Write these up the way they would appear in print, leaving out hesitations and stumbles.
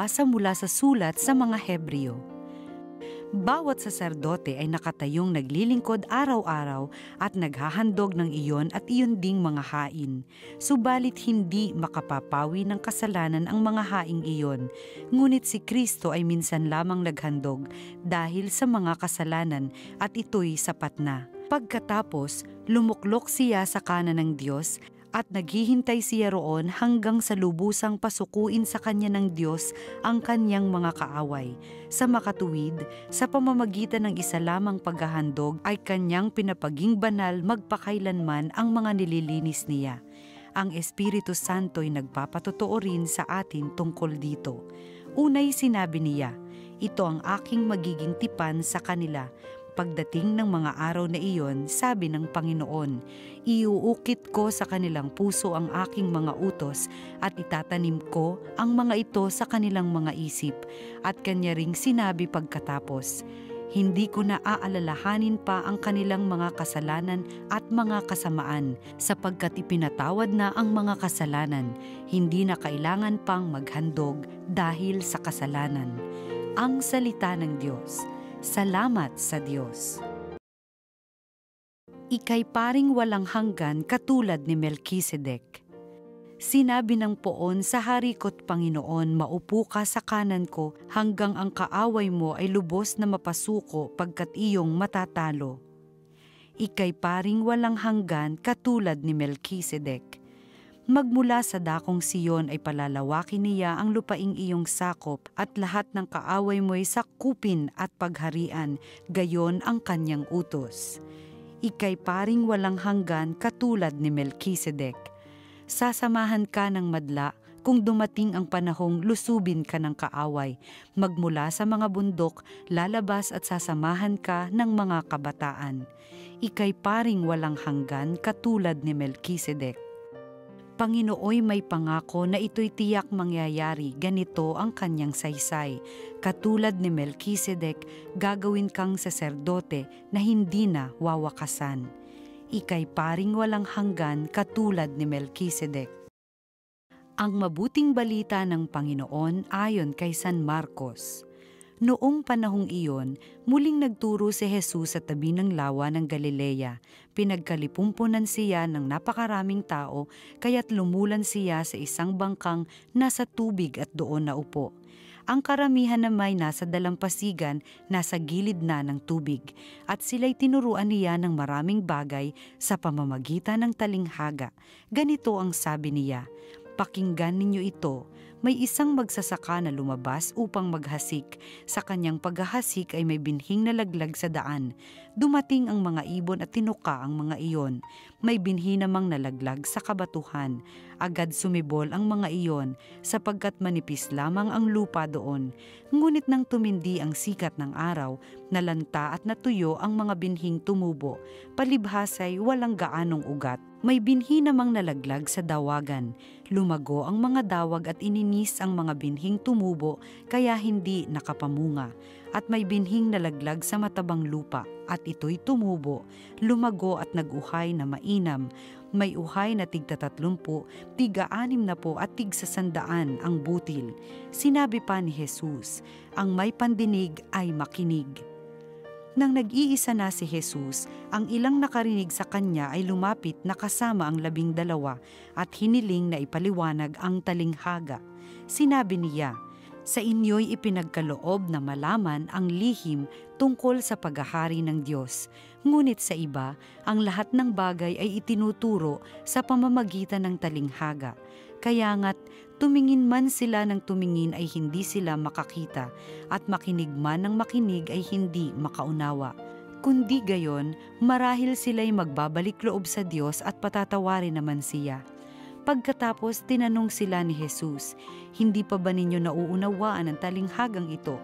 Pagbasa mula sa sulat sa mga Hebreo. Bawat saserdote ay nakatayong naglilingkod araw-araw at naghahandog ng iyon at iyon ding mga hain. Subalit hindi makapapawi ng kasalanan ang mga haing iyon. Ngunit si Kristo ay minsan lamang naghandog dahil sa mga kasalanan at ito'y sapat na. Pagkatapos, lumuklok siya sa kanan ng Diyos at naghihintay siya roon hanggang sa lubusang pasukuin sa kanya ng Diyos ang kanyang mga kaaway. Sa makatuwid, sa pamamagitan ng isa lamang paghahandog ay kanyang pinapaging banal magpakailanman ang mga nililinis niya. Ang Espiritu Santo'y nagpapatotoo rin sa atin tungkol dito. Unay sinabi niya, "Ito ang aking magiging tipan sa kanila." Pagdating ng mga araw na iyon, sabi ng Panginoon, "Iuukit ko sa kanilang puso ang aking mga utos at itatanim ko ang mga ito sa kanilang mga isip." At kanya ring sinabi pagkatapos, "Hindi ko na aalalahanin pa ang kanilang mga kasalanan at mga kasamaan, sapagkat ipinatawad na ang mga kasalanan, hindi na kailangan pang maghandog dahil sa kasalanan." Ang salita ng Diyos. Salamat sa Diyos. Ika'y paring walang hanggan katulad ni Melkisedek. Sinabi ng poon sa hari ko't Panginoon, "Maupo ka sa kanan ko hanggang ang kaaway mo ay lubos na mapasuko pagkat iyong matatalo." Ika'y paring walang hanggan katulad ni Melkisedek. Magmula sa dakong Siyon ay palalawakin niya ang lupaing iyong sakop at lahat ng kaaway mo'y sakupin at pagharian, gayon ang kanyang utos. Ika'y paring walang hanggan katulad ni Melkisedek. Sasamahan ka ng madla kung dumating ang panahong lusubin ka ng kaaway. Magmula sa mga bundok, lalabas at sasamahan ka ng mga kabataan. Ika'y paring walang hanggan katulad ni Melkisedek. Panginooy may pangako na ito'y tiyak mangyayari, ganito ang kanyang saysay. Katulad ni Melkisedek, gagawin kang saserdote na hindi na wawakasan. Ika'y paring walang hanggan katulad ni Melkisedek. Ang mabuting balita ng Panginoon ayon kay San Marcos. Noong panahong iyon, muling nagturo si Jesus sa tabi ng lawa ng Galilea. Pinagkalipumpunan siya ng napakaraming tao, kaya't lumulan siya sa isang bangkang nasa tubig at doon naupo. Ang karamihan naman nasa dalampasigan, nasa gilid na ng tubig, at sila'y tinuruan niya ng maraming bagay sa pamamagitan ng talinghaga. Ganito ang sabi niya, "Pakinggan ninyo ito. May isang magsasaka na lumabas upang maghasik. Sa kanyang paghahasik ay may binhing nalaglag sa daan. Dumating ang mga ibon at tinuka ang mga iyon. May binhi namang nalaglag sa kabatuhan. Agad sumibol ang mga iyon, sapagkat manipis lamang ang lupa doon. Ngunit nang tumindi ang sikat ng araw, nalanta at natuyo ang mga binhing tumubo. Palibhasay walang gaanong ugat. May binhi namang nalaglag sa dawagan. Lumago ang mga dawag at ininis ang mga binhing tumubo, kaya hindi nakapamunga. At may binhing nalaglag sa matabang lupa, at ito'y tumubo, lumago at nag-uhay na mainam. May uhay na tig-30, tig-60 at tig-100 ang butil." Sinabi pa ni Jesus, "Ang may pandinig ay makinig." Nang nag-iisa na si Jesus, ang ilang nakarinig sa kanya ay lumapit na kasama ang 12 at hiniling na ipaliwanag ang talinghaga. Sinabi niya, "Sa inyo'y ipinagkaloob na malaman ang lihim tungkol sa paghahari ng Diyos. Ngunit sa iba, ang lahat ng bagay ay itinuturo sa pamamagitan ng talinghaga. Kaya nga't tumingin man sila ng tumingin ay hindi sila makakita, at makinig man ng makinig ay hindi makaunawa. Kundi gayon, marahil sila'y magbabalik loob sa Diyos at patatawarin naman siya." Pagkatapos tinanong sila ni Jesus, "Hindi pa ba ninyo nauunawaan ang talinghagang ito?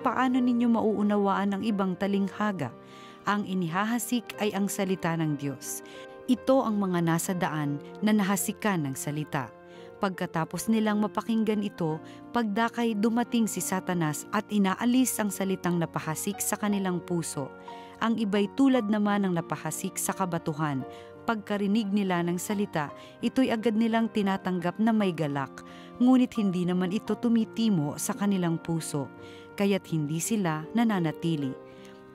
Paano ninyo mauunawaan ang ibang talinghaga? Ang inihahasik ay ang salita ng Diyos. Ito ang mga nasa daan na nahasikan ng salita." Pagkatapos nilang mapakinggan ito, pagdakay dumating si Satanas at inaalis ang salitang napahasik sa kanilang puso. Ang iba'y tulad naman ng napahasik sa kabatuhan. Pagkarinig nila ng salita, ito'y agad nilang tinatanggap na may galak. ngunit hindi naman ito tumitimo sa kanilang puso, kaya't hindi sila nananatili.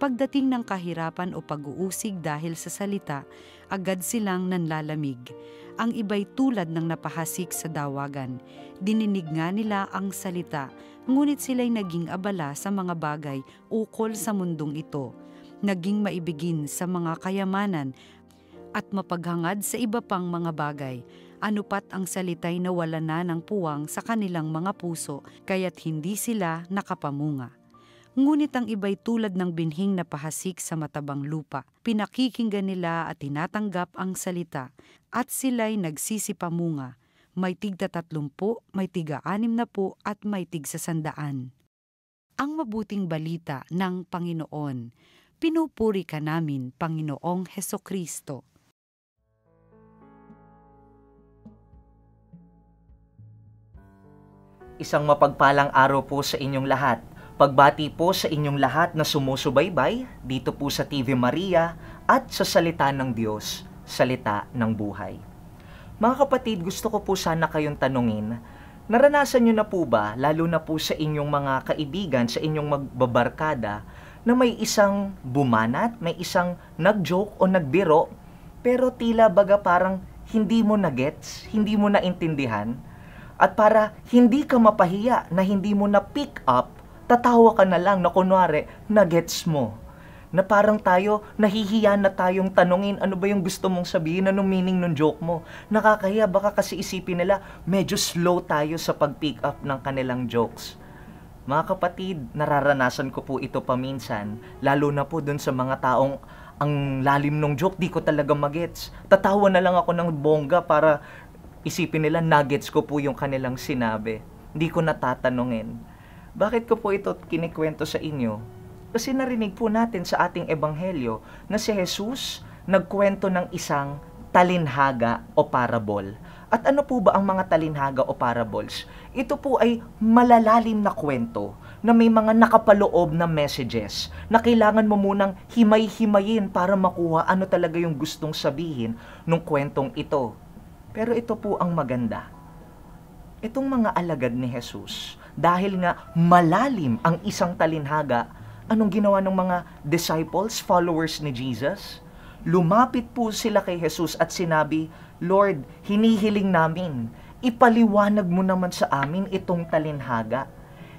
Pagdating ng kahirapan o pag-uusig dahil sa salita, agad silang nanlalamig. Ang iba'y tulad ng napahasik sa dawagan. Dininig nga nila ang salita, ngunit sila'y naging abala sa mga bagay ukol sa mundong ito. Naging maibigin sa mga kayamanan at mapaghangad sa iba pang mga bagay. Anupat ang salita'y nawala na ng puwang sa kanilang mga puso, kaya't hindi sila nakapamunga. Ngunit ang iba'y tulad ng binhing na pahasik sa matabang lupa. Pinakikinggan nila at tinatanggap ang salita, at sila'y nagsisipamunga. May tigta 30, may tiga 60 at may tigsa 100. Ang mabuting balita ng Panginoon. Pinupuri ka namin, Panginoong Hesukristo. Isang mapagpalang araw po sa inyong lahat. Pagbati po sa inyong lahat na sumusubaybay dito po sa TV Maria at sa Salita ng Diyos, Salita ng Buhay. Mga kapatid, gusto ko po sana kayong tanungin, naranasan nyo na po ba, lalo na po sa inyong mga kaibigan, sa inyong magbabarkada, na may isang bumanat, may isang nag-joke o nagbiro, pero tila baga parang hindi mo na-gets, hindi mo naintindihan, at para hindi ka mapahiya na hindi mo na-pick up, tatawa ka na lang na kunwari, na-gets mo. Na parang tayo, nahihiya na tayong tanungin, ano ba yung gusto mong sabihin, anong meaning ng joke mo. Nakakahiya, baka kasi isipin nila, medyo slow tayo sa pag-pick up ng kanilang jokes. Mga kapatid, nararanasan ko po ito paminsan, lalo na po dun sa mga taong ang lalim ng joke, di ko talaga magets. Tatawa na lang ako ng bongga para isipin nila, nuggets ko po yung kanilang sinabi. Hindi ko natatanungin. Bakit ko po ito kinikwento sa inyo? Kasi narinig po natin sa ating ebanghelyo na si Jesus nagkwento ng isang talinhaga o parable. At ano po ba ang mga talinhaga o parables? Ito po ay malalalim na kwento na may mga nakapaloob na messages na kailangan mo munang himay-himayin para makuha ano talaga yung gustong sabihin ng kwentong ito. Pero ito po ang maganda. Itong mga alagad ni Jesus, dahil nga malalim ang isang talinhaga, anong ginawa ng mga disciples, followers ni Jesus? Lumapit po sila kay Jesus at sinabi, Lord, hinihiling namin, ipaliwanag mo naman sa amin itong talinhaga.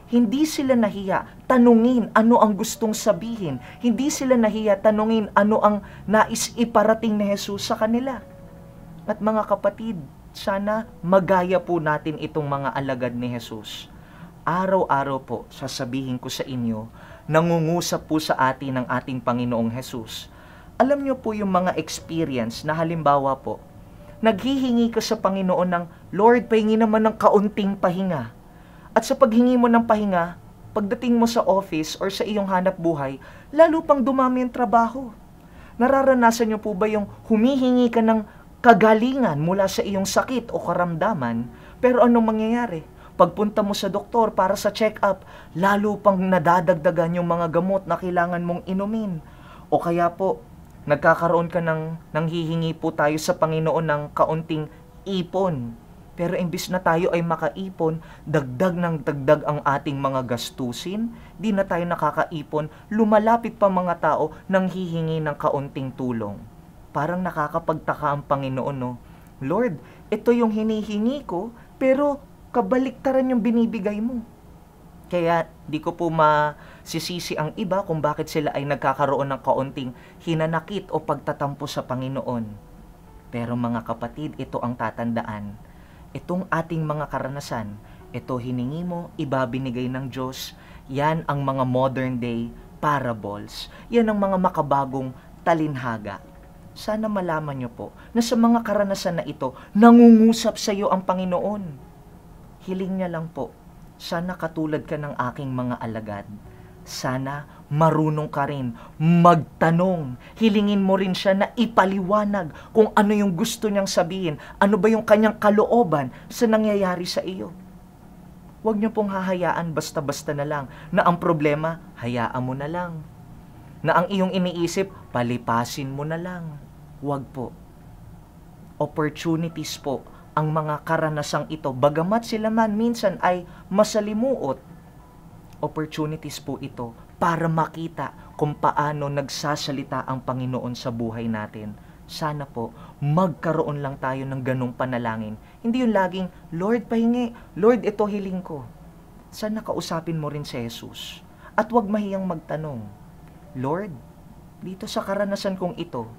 Hindi sila nahiya tanungin ano ang gustong sabihin. Hindi sila nahiya tanungin ano ang nais iparating ni Jesus sa kanila. At mga kapatid, sana magaya po natin itong mga alagad ni Jesus. Araw-araw po, sasabihin ko sa inyo, nangungusap po sa atin ng ating Panginoong Jesus. Alam niyo po yung mga experience na halimbawa po, naghihingi ka sa Panginoon ng, Lord, pahingi naman ng kaunting pahinga. At sa paghingi mo ng pahinga, pagdating mo sa office or sa iyong hanap buhay, lalo pang dumami ang trabaho. Nararanasan niyo po ba yung humihingi ka ng kagalingan mula sa iyong sakit o karamdaman, pero anong mangyayari? Pagpunta mo sa doktor para sa check-up, lalo pang nadadagdagan yung mga gamot na kailangan mong inumin. O kaya po, nagkakaroon ka ng hihingi po tayo sa Panginoon ng kaunting ipon. Pero imbis na tayo ay makaipon, dagdag ng dagdag ang ating mga gastusin, di na tayo nakakaipon, lumalapit pa mga tao nang hihingi ng kaunting tulong. Parang nakakapagtaka ang Panginoon, no? Lord, ito yung hinihingi ko, pero kabaliktaran yung binibigay mo. Kaya di ko po masisisi ang iba kung bakit sila ay nagkakaroon ng kaunting hinanakit o pagtatampo sa Panginoon. Pero mga kapatid, ito ang tatandaan. Itong ating mga karanasan, ito hiningi mo, ibabinigay ng Diyos. Yan ang mga modern day parables. Yan ang mga makabagong talinhaga. Sana malaman nyo po na sa mga karanasan na ito, nangungusap sa iyo ang Panginoon. Hiling niya lang po, sana katulad ka ng aking mga alagad. Sana marunong ka rin magtanong. Hilingin mo rin siya na ipaliwanag kung ano yung gusto niyang sabihin. Ano ba yung kanyang kalooban sa nangyayari sa iyo. Huwag niyo pong hahayaan basta-basta na lang na ang problema, hayaan mo na lang. Na ang iyong iniisip, palipasin mo na lang. Huwag po. Opportunities po ang mga karanasang ito, bagamat sila man minsan ay masalimuot, opportunities po ito para makita kung paano nagsasalita ang Panginoon sa buhay natin. Sana po, magkaroon lang tayo ng ganong panalangin. Hindi yung laging, Lord, pahingi. Lord, ito hiling ko. Sana kausapin mo rin si Jesus. At huwag mahiyang magtanong, Lord, dito sa karanasan kong ito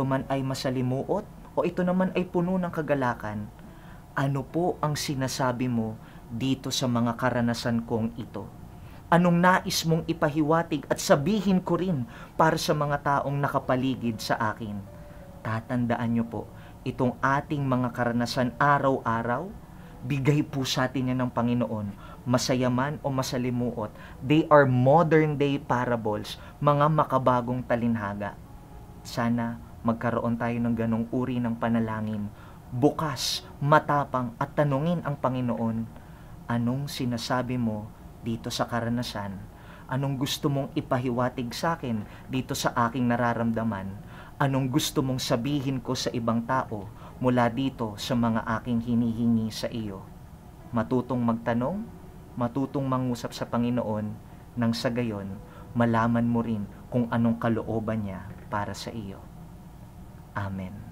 man ay masalimuot o ito naman ay puno ng kagalakan, ano po ang sinasabi mo dito sa mga karanasan kong ito? Anong nais mong ipahiwatig at sabihin ko rin para sa mga taong nakapaligid sa akin? Tatandaan nyo po, itong ating mga karanasan araw-araw, bigay po sa atin yan ng Panginoon. Masaya man o masalimuot, they are modern day parables, mga makabagong talinhaga. Sana magkaroon tayo ng ganong uri ng panalangin, bukas, matapang at tanungin ang Panginoon, anong sinasabi mo dito sa karanasan? Anong gusto mong ipahiwatig sa akin dito sa aking nararamdaman? Anong gusto mong sabihin ko sa ibang tao mula dito sa mga aking hinihingi sa iyo? Matutong magtanong, matutong mangusap sa Panginoon, nang sa gayon, malaman mo rin kung anong kalooban niya para sa iyo. Amen.